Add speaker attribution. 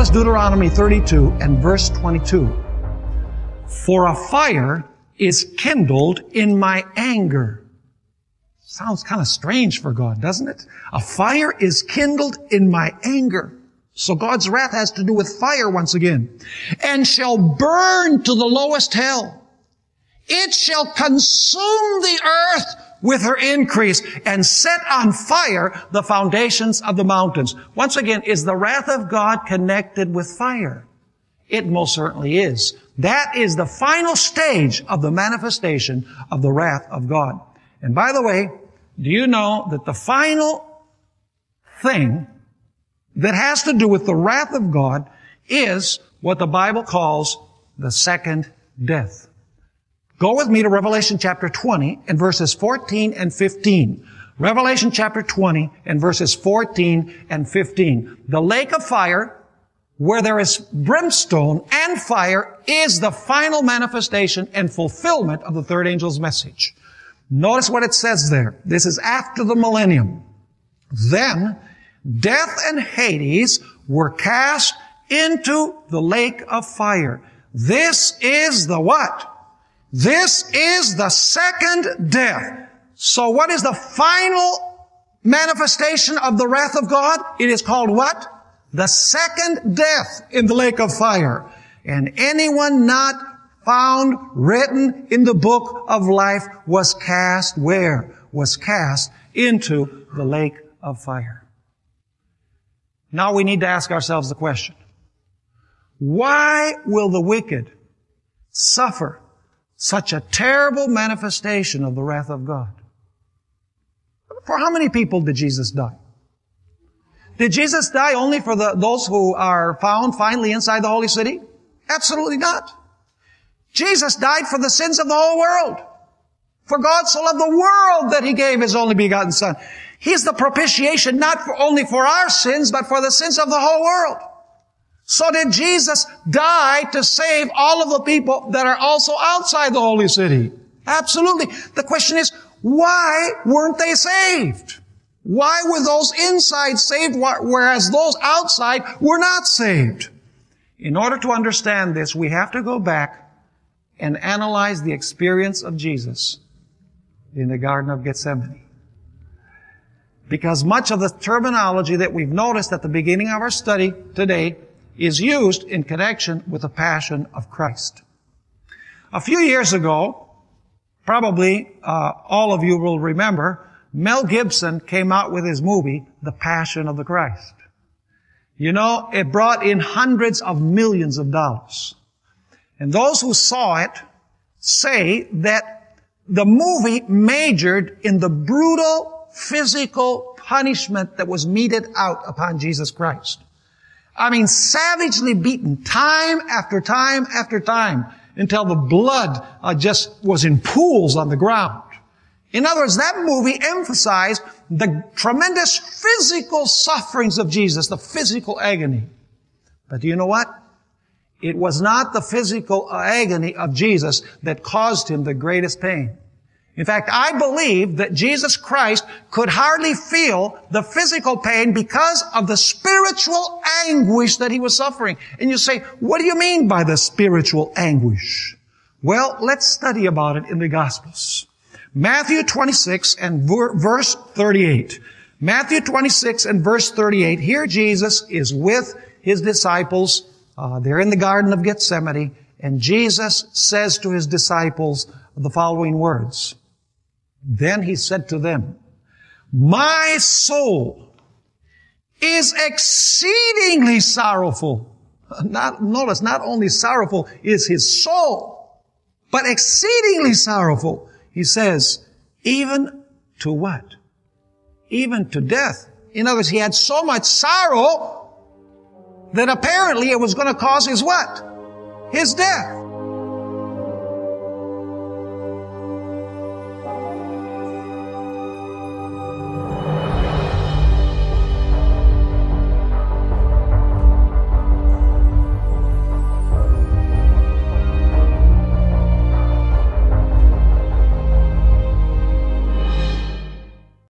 Speaker 1: is Deuteronomy 32 and verse 22. For a fire is kindled in my anger. Sounds kind of strange for God, doesn't it? A fire is kindled in my anger. So God's wrath has to do with fire once again. And shall burn to the lowest hell. It shall consume the earth with her increase and set on fire the foundations of the mountains. Once again, is the wrath of God connected with fire? It most certainly is. That is the final stage of the manifestation of the wrath of God. And by the way, do you know that the final thing that has to do with the wrath of God is what the Bible calls the second death? Go with me to Revelation chapter 20 and verses 14 and 15. Revelation chapter 20 and verses 14 and 15. The lake of fire, where there is brimstone and fire, is the final manifestation and fulfillment of the third angel's message. Notice what it says there. This is after the millennium. Then death and Hades were cast into the lake of fire. This is the what? This is the second death. So what is the final manifestation of the wrath of God? It is called what? The second death in the lake of fire. And anyone not found written in the book of life was cast where? Was cast into the lake of fire. Now we need to ask ourselves the question, why will the wicked suffer such a terrible manifestation of the wrath of God? For how many people did Jesus die? Did Jesus die only for those who are found finally inside the holy city? Absolutely not. Jesus died for the sins of the whole world. For God so loved the world that He gave His only begotten Son. He's the propitiation not only for our sins, but for the sins of the whole world. So did Jesus die to save all of the people that are also outside the holy city? Absolutely. The question is, why weren't they saved? Why were those inside saved, whereas those outside were not saved? In order to understand this, we have to go back and analyze the experience of Jesus in the Garden of Gethsemane. Because much of the terminology that we've noticed at the beginning of our study today is used in connection with the passion of Christ. A few years ago, probably all of you will remember, Mel Gibson came out with his movie, The Passion of the Christ. You know, it brought in hundreds of millions of dollars. And those who saw it say that the movie majored in the brutal physical punishment that was meted out upon Jesus Christ. I mean, savagely beaten time after time after time until the blood just was in pools on the ground. In other words, that movie emphasized the tremendous physical sufferings of Jesus, the physical agony. But do you know what? It was not the physical agony of Jesus that caused Him the greatest pain. In fact, I believe that Jesus Christ could hardly feel the physical pain because of the spiritual anguish that He was suffering. And you say, what do you mean by the spiritual anguish? Well, let's study about it in the Gospels. Matthew 26 and verse 38. Matthew 26 and verse 38. Here Jesus is with His disciples. They're in the Garden of Gethsemane. And Jesus says to His disciples the following words. Then He said to them, my soul is exceedingly sorrowful. Notice, not only sorrowful is His soul, but exceedingly sorrowful. He says, even to what? Even to death. In other words, He had so much sorrow that apparently it was going to cause His what? His death.